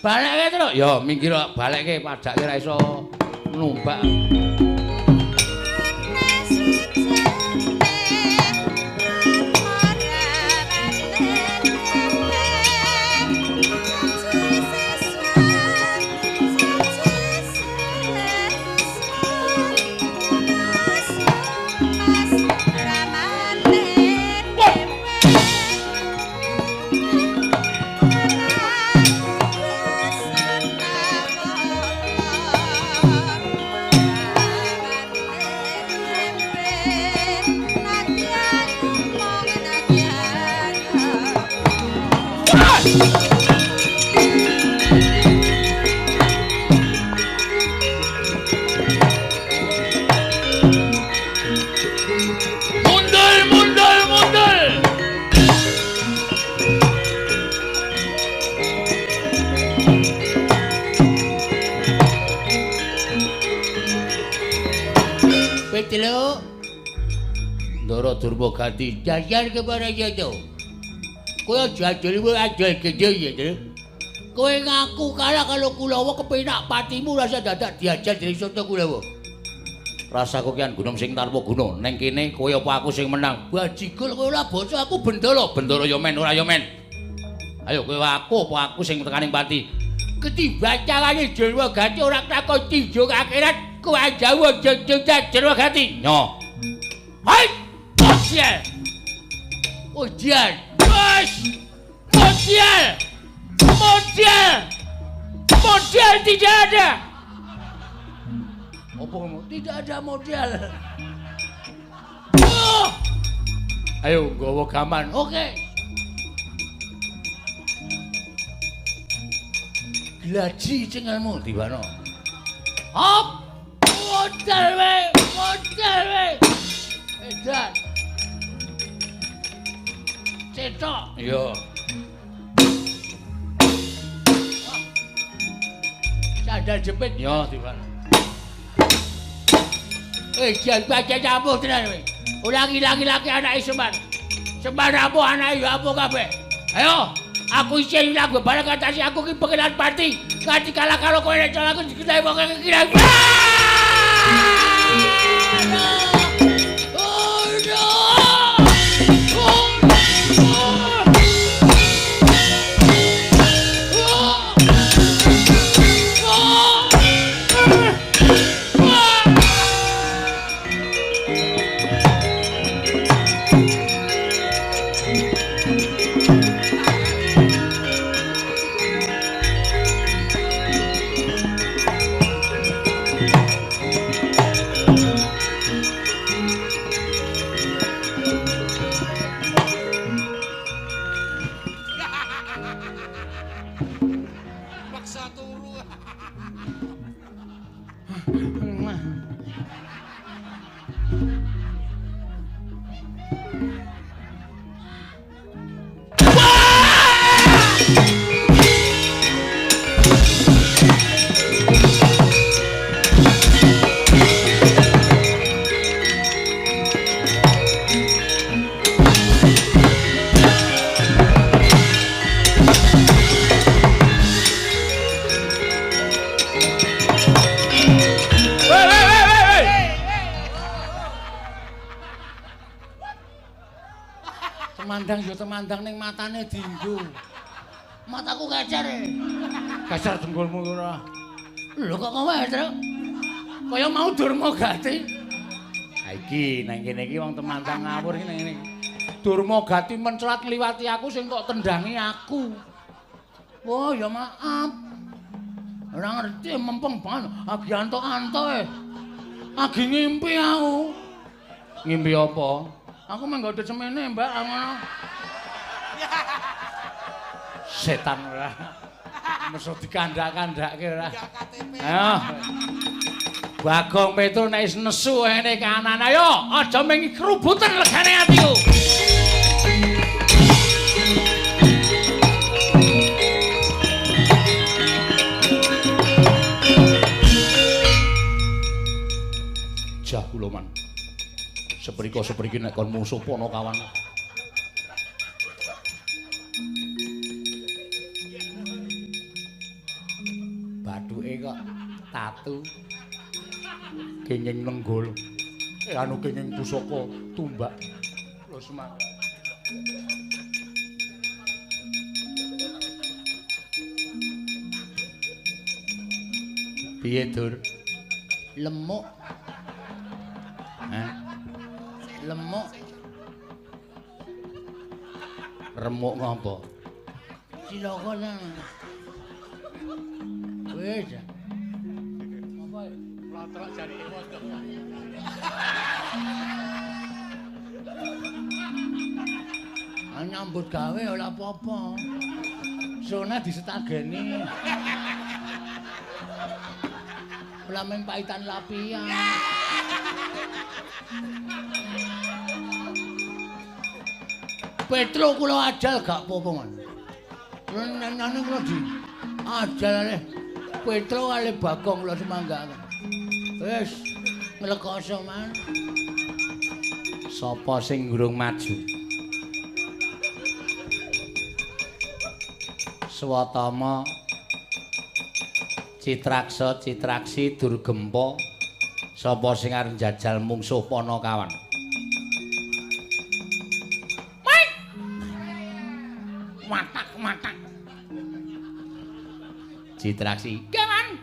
Balekke terus. Ya minggir balekke padake ra iso numpak. Petelo Ndara Durmagati dasar keparaya to. Kowe jajal wae ajal gede ya to. Kowe ngaku kalah karo Kulawa kepenak patimu rasa dadak diajal dening Soto Kulawa. Rasaku kian gunung sing tanpa guna. Ning kene kowe apa aku sing menang? Bajigol kowe ora basa aku Bendara. Bendara ya men ora ya men. Ayo kowe aku sing tekaning pati. Ketibacane Durmagati ora takon tinjo akhirat. Kowe jawa jeng Durmagati. Nyo. Hai! Osial. Ujian. Bos. Model. Model tidak ada. Apa kamu? Tidak ada model. Oh! Ayo nggawa gaman. Oke. Glaji cengalmu Diwana. Hop. Model we. Edan. Cetok. Iya. Sandal jepit. Yo, Diwana. Jangan baca campur tenan kowe. Ulangi-langi laki anake Semar. Semar apa anake ya apa kabeh. Ayo, aku isin lagu bareng katasi aku ki pengenan pati. Nganti kalah karo kowe nek aku diketahi wong kira. Temandang ning matane dienggo. Mataku kacer. Kacer dengkulmu ora. Lho kok kowe, Tru? Kaya mau Durmagati. Ha iki nang kene iki wong temandang ngawur iki nang ngene. Durmagati mencrat ngliwati aku sing kok tendangi aku. Oh ya maaf. Ora ngerti mempeng banget. Agi antuk-antuk. Agi ngimpi aku. Ngimpi apa? Aku menggoda semene, Mbak, ngono. Setan ora. Mesut dikandak-kandakke ora. Ayo. Bagong Petrus nek wis nesu ngene kanan ayo, aja mengi kerubutan legane atiku. Jah kula man. Seprika-sepriki nek kon musuh pono kawan. bathuke kok tatu. Kenging nenggol. Anu kenging pusaka tumbak. Lho semangat. Piye, Dur? Lemuk. Hah? Lemuk. Remuk ngopo? Cilaka nang. Wis. Apa? Latrok jari modok. Nyambut gawe ora apa-apa. Sone disetageni. Lameng paitan lapian. Petro kula ajal gak apa-apa, Man. Nyanyi kula di ajal ale. Petro ale Bagong kula semanggak. Wis nglekoso, Man. Sapa sing ngurung maju? Swatama Citraksa Citraksi Durgempa sapa sing arep njajal mungsuh Panakawan. Matak. Citraksi. Keman.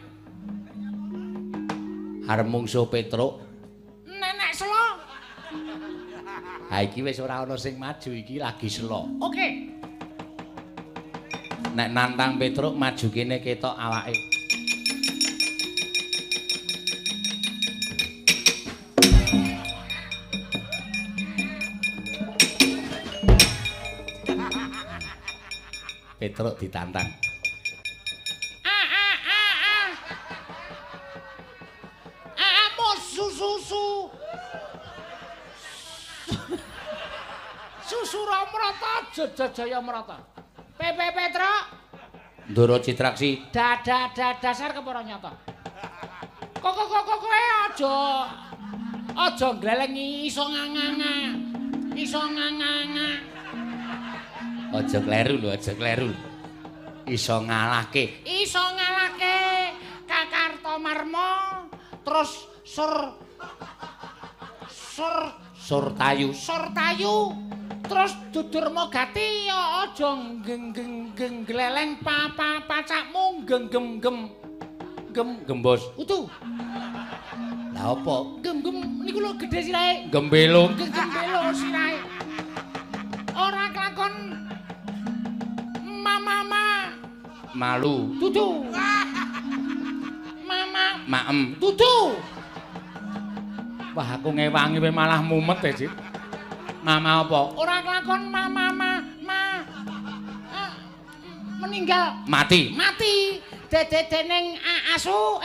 Arep mungsuh Petruk. Nenek selo. Ha iki wis ora ana sing maju iki lagi selo. Oke. Nek nantang Petruk maju kene ketok awake. Petruk ditantang. Susu. Susu Ramrata Jaya Merata. Petruk. Ndoro Citraksi. Dasar kepara nyata. Kowe aja glelengi iso nganga. Aja kleru lho, aja kleru. Iso ngalahke Kakartomarma terus Surtayu terus Dudurma Gati aja gleleng pacakmu gembos utuh. Lah apa? Gem niku lho gedhe sirahe. Gembelung sirahe. Ora kelakon mama malu. Dudu. Mama maem. Dudu. Wah aku ngewangi we malah mumet e, Cip. Mama apa? Ora kelakon mama meninggal. Mati. Dening asu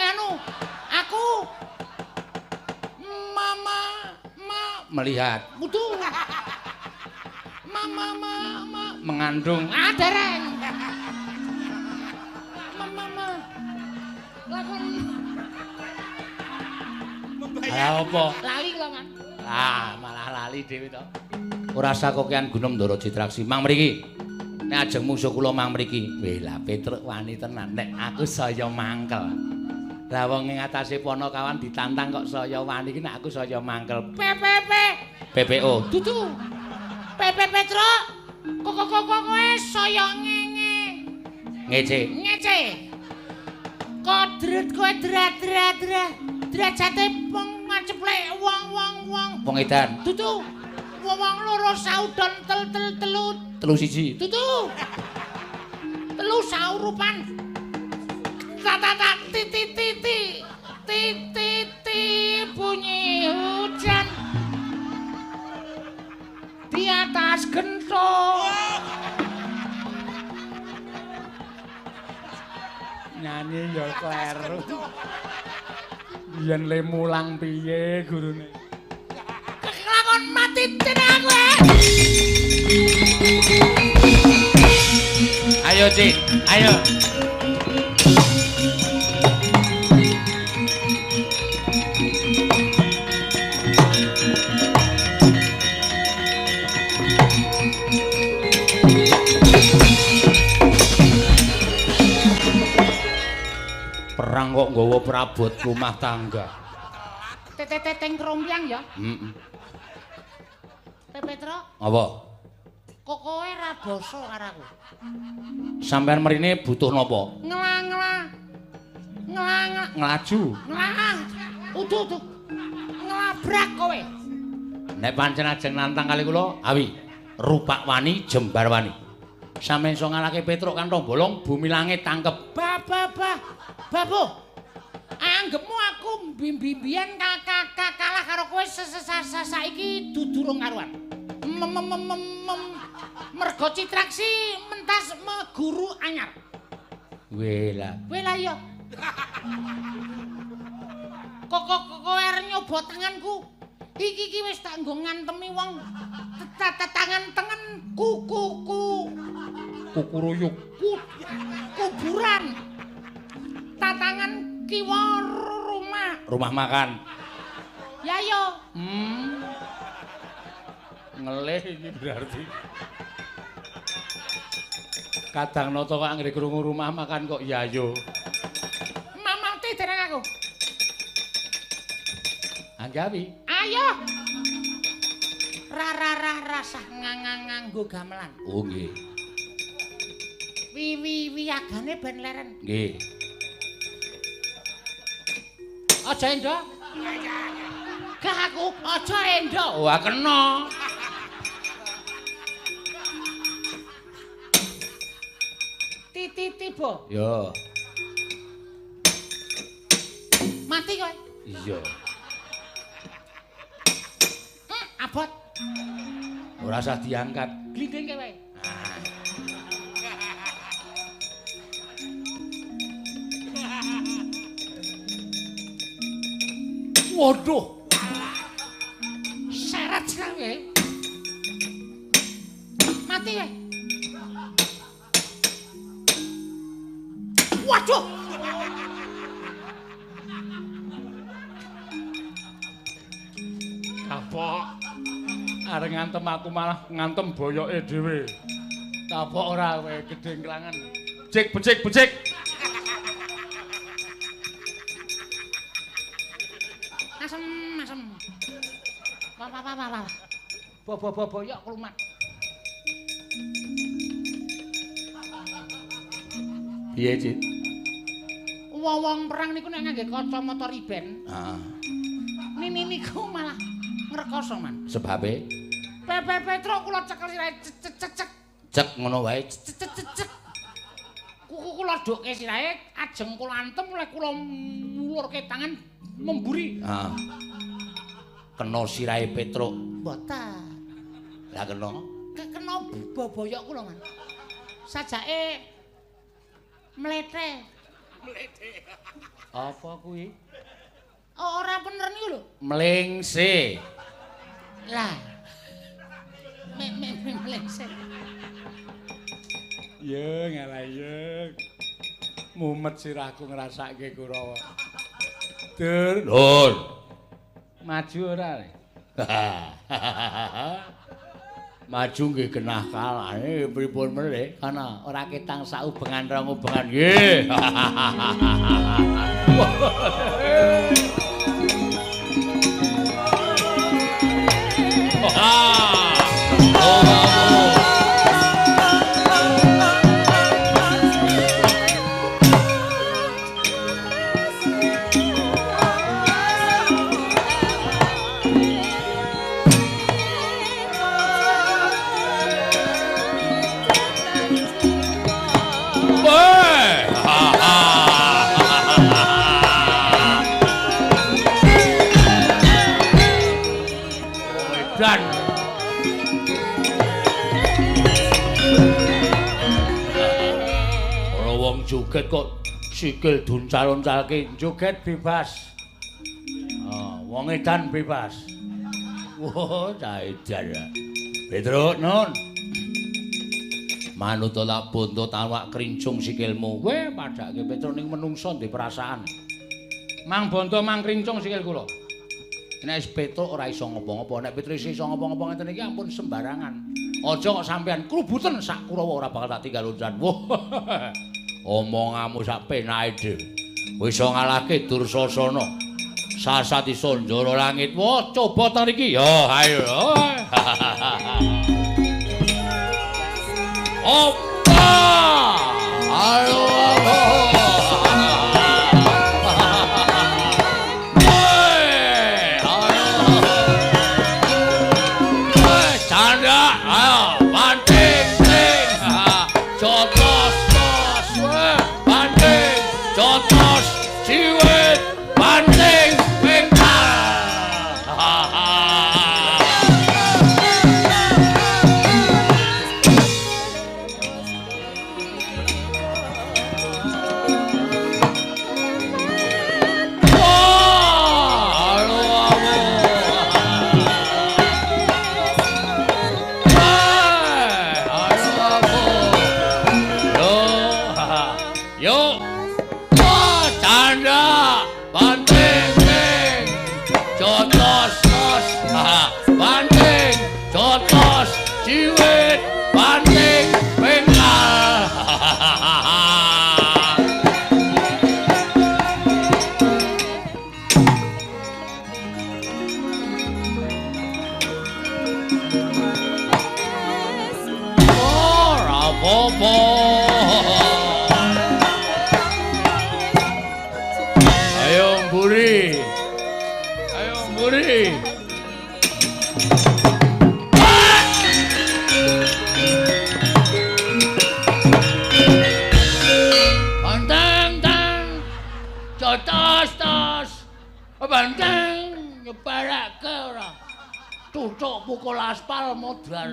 aku mama melihat. Dudu. Mama mengandung. Dereng. Mama lakon. Apa? Lali kula, Man. Malah lali dhewe to. Ora sakokean gunem Ndara Citraksi. Mang mriki. Nek ajeng mungsuh kula mang mriki. Lah Petruk wani tenan nek aku saya mangkel. Lah wong ing atase Panakawan ditantang kok saya wani iki nek aku saya mangkel. PPO. Dudu. Petruk. Kowe saya ngece. Kodret kowe derajate wong ngaceplek wong. Wong edan. Dudu. Wong loro saudon telu siji. Dudu. Telu saurupan. Tata titi bunyi hujan di atas gentong. Nyanyi ya kleru. Yen le mulang piye gurune? Kelakon mati tenan kowe. Ayo, Cik. Ayo. Perang kok nggawa perabot rumah tangga. Teteng krombyang ya? Heeh. Petro. Apa? Kok kowe ra basa karo aku. Sampeyan mrene butuh napa? Ngelaju. Uduh. Ngelabrak kowe. Nek pancen ajeng nantang kali kula, awi. Rupak wani, jembar wani. Sampeyan iso ngalahke Petruk kantong bolong, bumi langit tangkep. Babu. Anggepmu aku mbimbian kalah karo kowe saiki dudurung karuan. Mergo Citraksi mentas meguru anyar. Wela iya. Kok arep nyoba tanganku. Iki wis tak nggo ngantemi wong tangan tengen kukuruyuk. Kuburan. Tatangan kiwa rumah Makan. Ya yo. Ngelih iki berarti. Kadang nata kok anggere krungu rumah makan kok ya yo. Mamate dereng aku. Anggawi. Ayo. Rasah nganggo gamelan. Oh nggih. Wiyagane ben leren. Nggih. Aja endo. Gak aku aja endo. Wah kena. Tiba. Yo. Mati kowe. Iya. Abot. Ora usah diangkat. Glinding kowe. Waduh. Seret kowe. Mati kowe. Waduh. Kapok. Areng ngantem aku malah ngantem boyoke dhewe. Kapok ora kowe gedengklangan. Becik. Asem. Wah. Boyok klumat. Piye, Cit? Wong perang niku nek ngangge kacamata riben. Heeh. Nini niku malah ngrekoso man. Sebabe Petro kula cekel sirahe cek. cek ngono wae. Cek. Kuku kula dokke sirahe ajeng kula antem oleh kula mulurke tangan memburi. Heeh. Kena sirahe Petruk. Mboten. Lah kena. Kena boyok kula man. Sajake mlete. Apa kuwi? Ora bener niku lho. Mlengse. Lah. Mlengse. Yo ngalah yo. Mumet sirahku ngrasake Kurawa. Dur. Maju ora? Maju nggih genah kalah. Pripun meneh? Kana ora ketang saubengan rong ubengan. Nggih. Dan ora wong joget kok sikil duncal-uncalke joget bebas. Wong edan bebas. Wah, cah edan. Petruk nun. Manut tak bonto tawak krincung sikilmu. Kowe padhake Petruk ning menungso ndek perasaan. Mang bonto mang krincung sikil kula. Nek Petruk ora iso ngopo-ngopo, nek Petruk iso ngopo-ngopo ngeten iki ampun sembarangan. Aja kok sampean klubuten sak Kurawa ora bakal tak tinggal unjan. Wah. Omonganmu sak penake dhewe. Wis iso ngalahke Dursasana. Sasati Sanjara Langit. Wah, coba ta niki. Ya, ayo. Opa! Halo. Pukul aspal modar.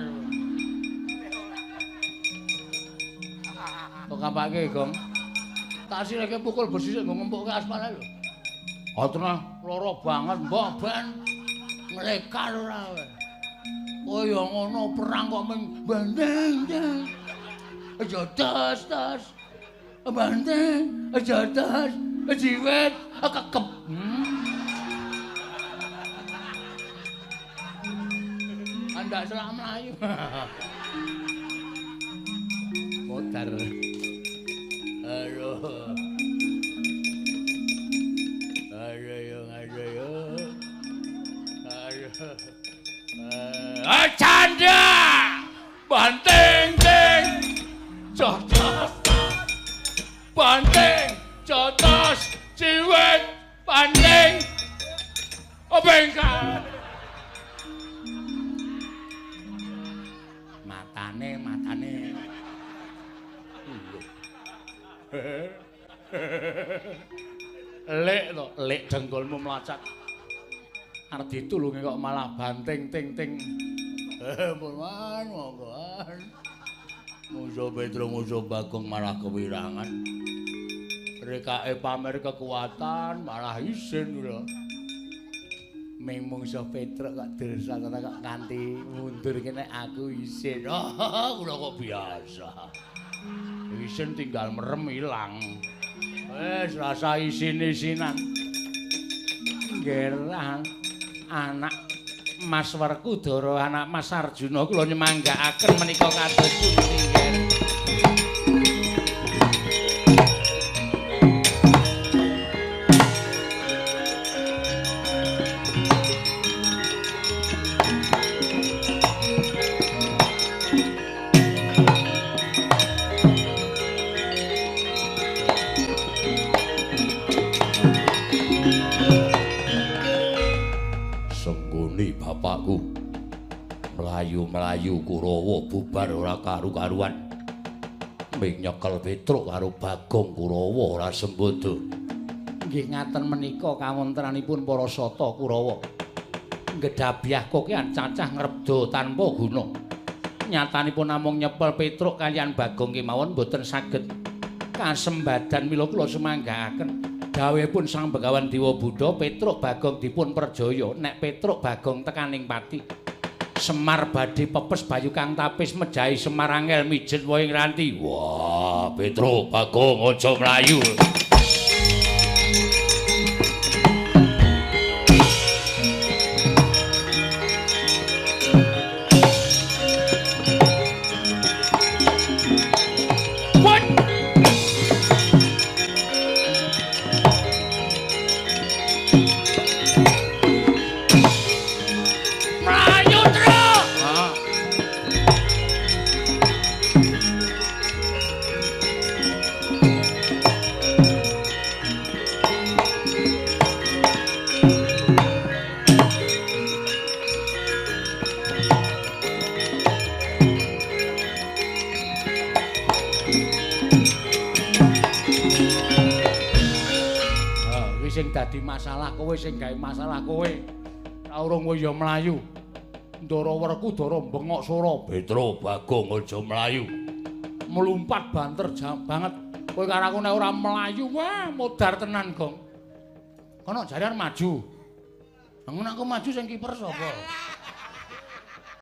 Kok kapake, Gong? Tak sileke pukul besi sik nggo ngempukke aspal ae lho. Aturna lara banget, mbok ben ngrekar ora kowe. Kaya ngono perang kok mung bandeng. Aja tas. Bandeng, aja tas, jiwet, kekep. Ndak selak mlayu. Modar. Aduh. Canda! Banting ting. Jotos. Banting, jotos, ciwet, banting. Obengkal. Matane. Lek to, lek dengkulmu mlacak. Arep ditulungi kok malah banting ting. Purwan, monggoan. Musuh Petro, musuh Bagong malah kewirangan. Rekake pamer kekuatan malah isin lho. Ming mungsuh Petro kok Dursasana kok nganti mundur kene aku isin. Kula kok biasa. Isin tinggal merem ilang. Wis rasa isin-isinan. Gerang anak Mas Werkudara, anak Mas Arjuna kula nyemanggakaken menika kados pundi nggih. Bapakku melayu Kurawa bubar ora karu-karuan. Ming nyekel Petruk karo Bagong Kurawa ora sembodo. Nggih ngaten menika kawontenanipun para sata Kurawa. Nggedabiah kokean cacah ngrebda tanpa guna. Nyatanipun namung nyepel Petruk kaliyan Bagong kemawon boten saged kasembadan mila kula semanggaaken. Dawuhipun Sang Begawan Dewa Buddha, Petruk Bagong dipun perjaya. Nek Petruk Bagong tekaning pati, Semar badhe pepes bayu kang tapis mejahi Semar angel mijet woing ranti. Wah, Petruk Bagong aja mlayu. sing dadi masalah kowe sing gawe masalah kowe. Ora urung kowe ya mlayu. Ndara werku dara bengok sora. Petro Bagong aja mlayu. Melumpat banter jam banget. Kowe karo aku nek ora mlayu wah modar tenan, Gong. Kono jaran maju. Ngono aku maju sing kiper sapa?